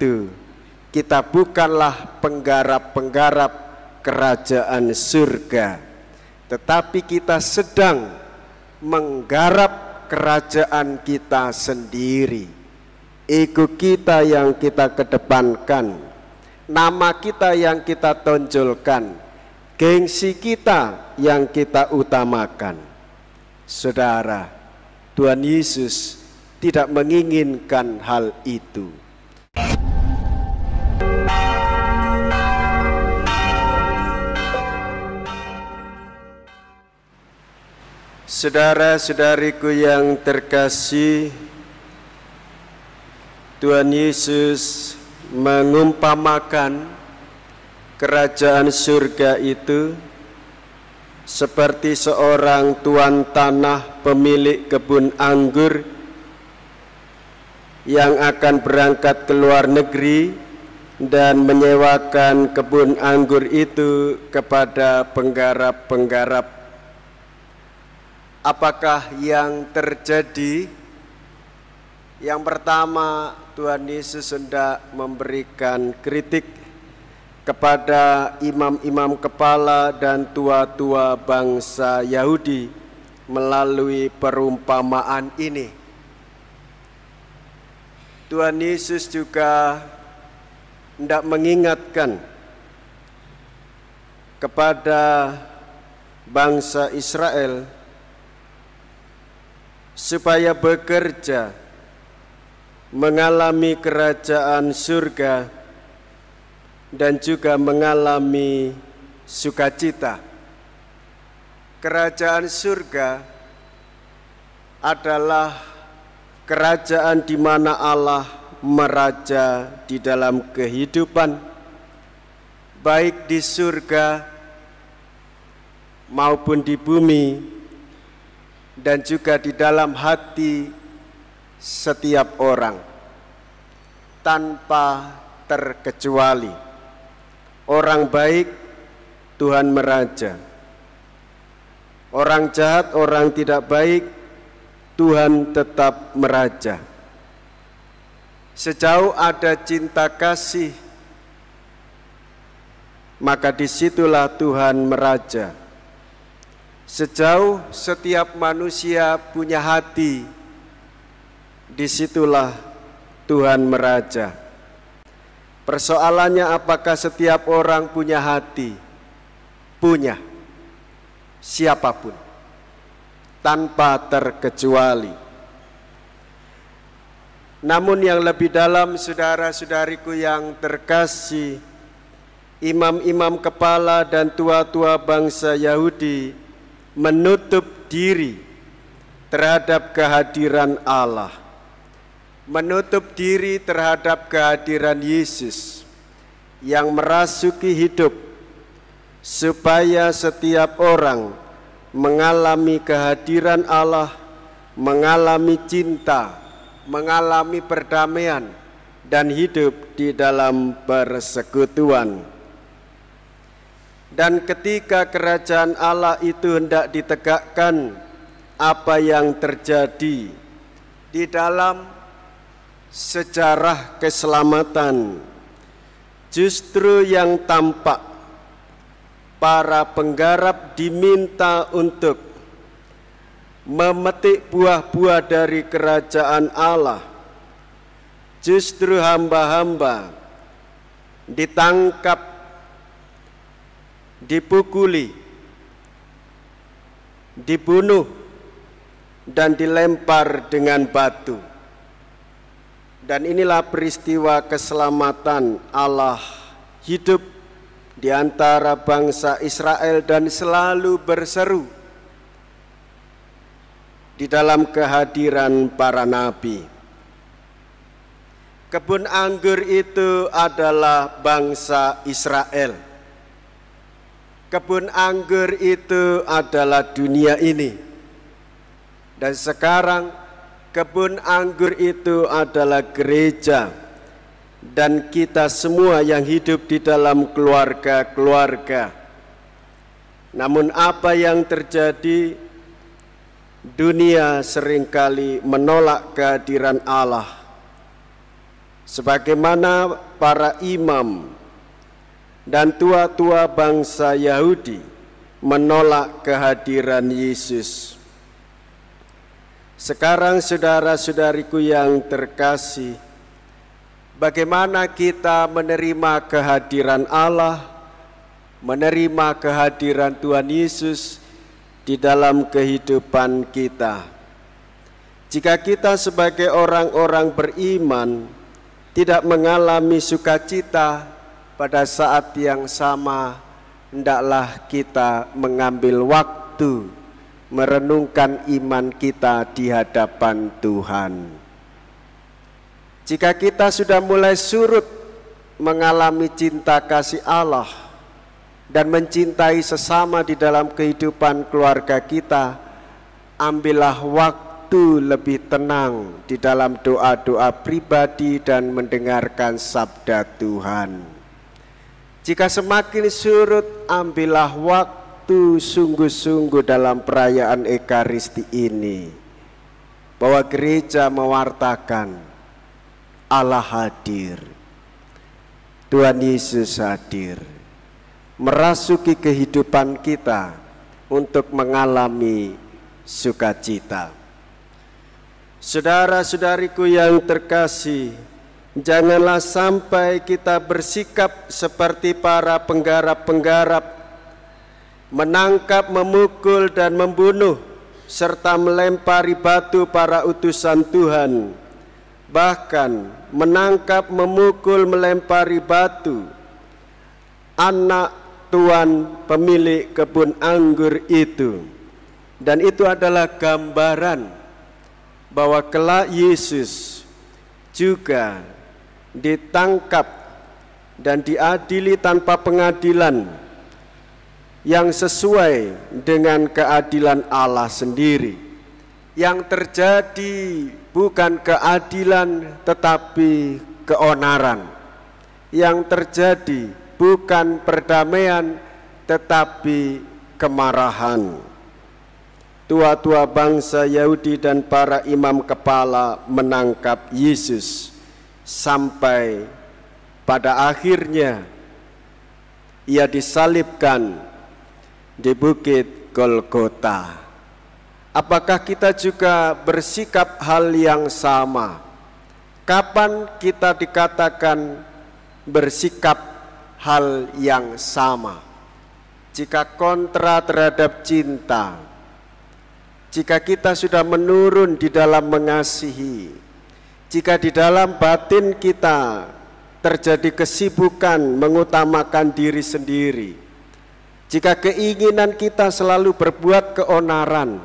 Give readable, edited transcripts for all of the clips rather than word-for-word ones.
itu kita bukanlah penggarap-penggarap kerajaan surga, tetapi kita sedang menggarap kerajaan kita sendiri. Ego kita yang kita kedepankan, nama kita yang kita tonjolkan, gengsi kita yang kita utamakan. Saudara, Tuhan Yesus tidak menginginkan hal itu. Saudara-saudariku yang terkasih, Tuhan Yesus mengumpamakan kerajaan surga itu seperti seorang tuan tanah pemilik kebun anggur yang akan berangkat ke luar negeri dan menyewakan kebun anggur itu kepada penggarap-penggarap. Apakah yang terjadi? Yang pertama, Tuhan Yesus hendak memberikan kritik kepada imam-imam kepala dan tua-tua bangsa Yahudi melalui perumpamaan ini. Tuhan Yesus juga hendak mengingatkan kepada bangsa Israel supaya bekerja mengalami kerajaan surga dan juga mengalami sukacita. Kerajaan surga adalah kerajaan di mana Allah meraja di dalam kehidupan, baik di surga maupun di bumi, dan juga di dalam hati setiap orang tanpa terkecuali. Orang baik Tuhan meraja, orang jahat, orang tidak baik Tuhan tetap meraja. Sejauh ada cinta kasih, maka disitulah Tuhan meraja. Sejauh setiap manusia punya hati, disitulah Tuhan meraja. Persoalannya apakah setiap orang punya hati? Punya. Siapapun, tanpa terkecuali. Namun yang lebih dalam, saudara-saudariku yang terkasih, imam-imam kepala dan tua-tua bangsa Yahudi menutup diri terhadap kehadiran Allah, menutup diri terhadap kehadiran Yesus yang merasuki hidup, supaya setiap orang mengalami kehadiran Allah, mengalami cinta, mengalami perdamaian, dan hidup di dalam persekutuan. Dan ketika kerajaan Allah itu hendak ditegakkan, apa yang terjadi di dalam sejarah keselamatan? Justru yang tampak, para penggarap diminta untuk memetik buah-buah dari kerajaan Allah. Justru hamba-hamba ditangkap, dipukuli, dibunuh, dan dilempar dengan batu. Dan inilah peristiwa keselamatan Allah hidup di antara bangsa Israel dan selalu berseru di dalam kehadiran para nabi. Kebun anggur itu adalah bangsa Israel. Kebun anggur itu adalah dunia ini. Dan sekarang kebun anggur itu adalah gereja dan kita semua yang hidup di dalam keluarga-keluarga. Namun apa yang terjadi? Dunia seringkali menolak kehadiran Allah. sebagaimana para imam dan tua-tua bangsa Yahudi menolak kehadiran Yesus. Sekarang saudara-saudariku yang terkasih, bagaimana kita menerima kehadiran Allah, menerima kehadiran Tuhan Yesus di dalam kehidupan kita? Jika kita sebagai orang-orang beriman tidak mengalami sukacita pada saat yang sama, hendaklah kita mengambil waktu merenungkan iman kita di hadapan Tuhan. Jika kita sudah mulai surut mengalami cinta kasih Allah dan mencintai sesama di dalam kehidupan keluarga kita, ambillah waktu lebih tenang di dalam doa-doa pribadi dan mendengarkan sabda Tuhan. Jika semakin surut, ambillah waktu sungguh-sungguh dalam perayaan Ekaristi ini, bahwa gereja mewartakan Allah hadir, Tuhan Yesus hadir, merasuki kehidupan kita untuk mengalami sukacita. Saudara-saudariku yang terkasih, janganlah sampai kita bersikap seperti para penggarap-penggarap, menangkap, memukul, dan membunuh, serta melempari batu para utusan Tuhan. Bahkan menangkap, memukul, melempari batu anak tuan pemilik kebun anggur itu. Dan itu adalah gambaran bahwa kelak Yesus juga ditangkap dan diadili tanpa pengadilan yang sesuai dengan keadilan Allah sendiri. Yang terjadi bukan keadilan tetapi keonaran. Yang terjadi bukan perdamaian tetapi kemarahan. Tua-tua bangsa Yahudi dan para imam kepala menangkap Yesus sampai pada akhirnya ia disalibkan di Bukit Golgota. Apakah kita juga bersikap hal yang sama? Kapan kita dikatakan bersikap hal yang sama? Jika kontra terhadap cinta, jika kita sudah menurun di dalam mengasihi, jika di dalam batin kita terjadi kesibukan mengutamakan diri sendiri, jika keinginan kita selalu berbuat keonaran,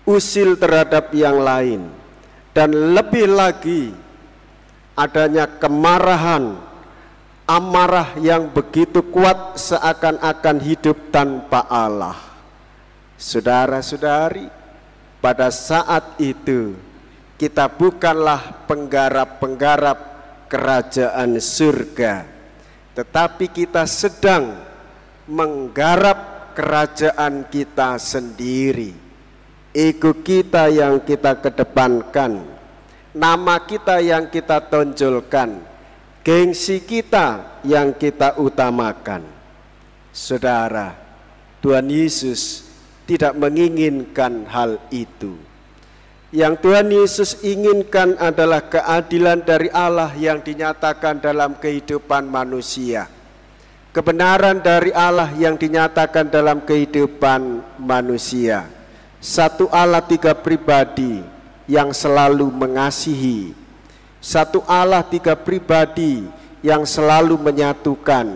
usil terhadap yang lain, dan lebih lagi adanya kemarahan, amarah yang begitu kuat seakan-akan hidup tanpa Allah. Saudara-saudari, pada saat itu kita bukanlah penggarap-penggarap kerajaan surga, tetapi kita sedang menggarap kerajaan kita sendiri. Ego kita yang kita kedepankan, nama kita yang kita tonjolkan, gengsi kita yang kita utamakan. Saudara, Tuhan Yesus tidak menginginkan hal itu. Yang Tuhan Yesus inginkan adalah keadilan dari Allah yang dinyatakan dalam kehidupan manusia, kebenaran dari Allah yang dinyatakan dalam kehidupan manusia. Satu Allah tiga pribadi yang selalu mengasihi, satu Allah tiga pribadi yang selalu menyatukan,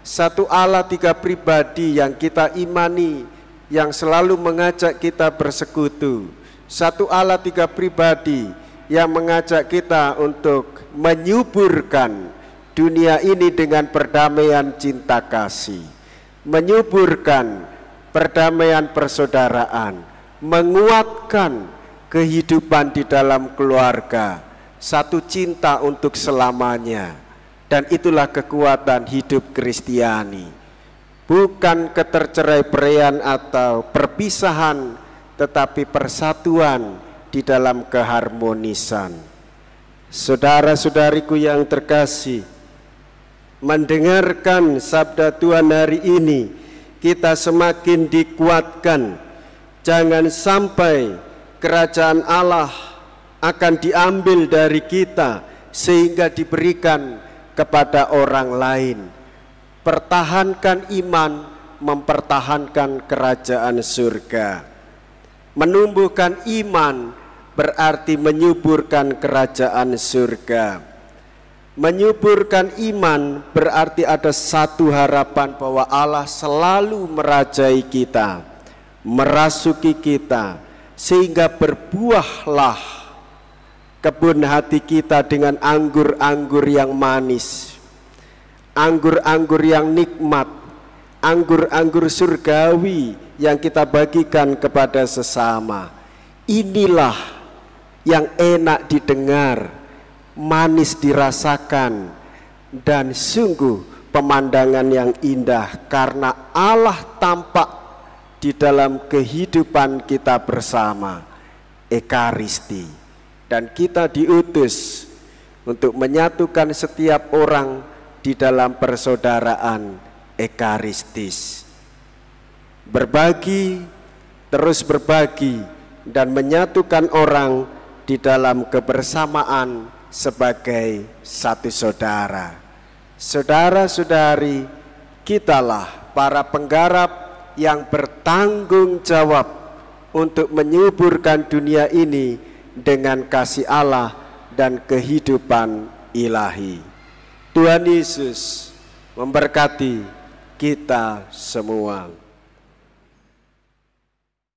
satu Allah tiga pribadi yang kita imani, yang selalu mengajak kita bersekutu, satu Allah tiga pribadi yang mengajak kita untuk menyuburkan dunia ini dengan perdamaian cinta kasih, menyuburkan perdamaian persaudaraan, menguatkan kehidupan di dalam keluarga, satu cinta untuk selamanya. Dan itulah kekuatan hidup Kristiani. Bukan keterceraian atau perpisahan, tetapi persatuan di dalam keharmonisan. Saudara-saudariku yang terkasih, mendengarkan sabda Tuhan hari ini kita semakin dikuatkan. Jangan sampai kerajaan Allah akan diambil dari kita sehingga diberikan kepada orang lain. Pertahankan iman, mempertahankan kerajaan surga. Menumbuhkan iman berarti menyuburkan kerajaan surga. Menyuburkan iman berarti ada satu harapan bahwa Allah selalu merajai kita, merasuki kita, sehingga berbuahlah kebun hati kita dengan anggur-anggur yang manis, anggur-anggur yang nikmat, anggur-anggur surgawi yang kita bagikan kepada sesama. Inilah yang enak didengar, manis dirasakan, dan sungguh pemandangan yang indah karena Allah tampak di dalam kehidupan kita bersama, Ekaristi. Dan kita diutus untuk menyatukan setiap orang di dalam persaudaraan ekaristis. Berbagi, terus berbagi, dan menyatukan orang di dalam kebersamaan sebagai satu saudara. Saudara-saudari, kitalah para penggarap yang bertanggung jawab untuk menyuburkan dunia ini dengan kasih Allah dan kehidupan ilahi. Tuhan Yesus memberkati kita semua.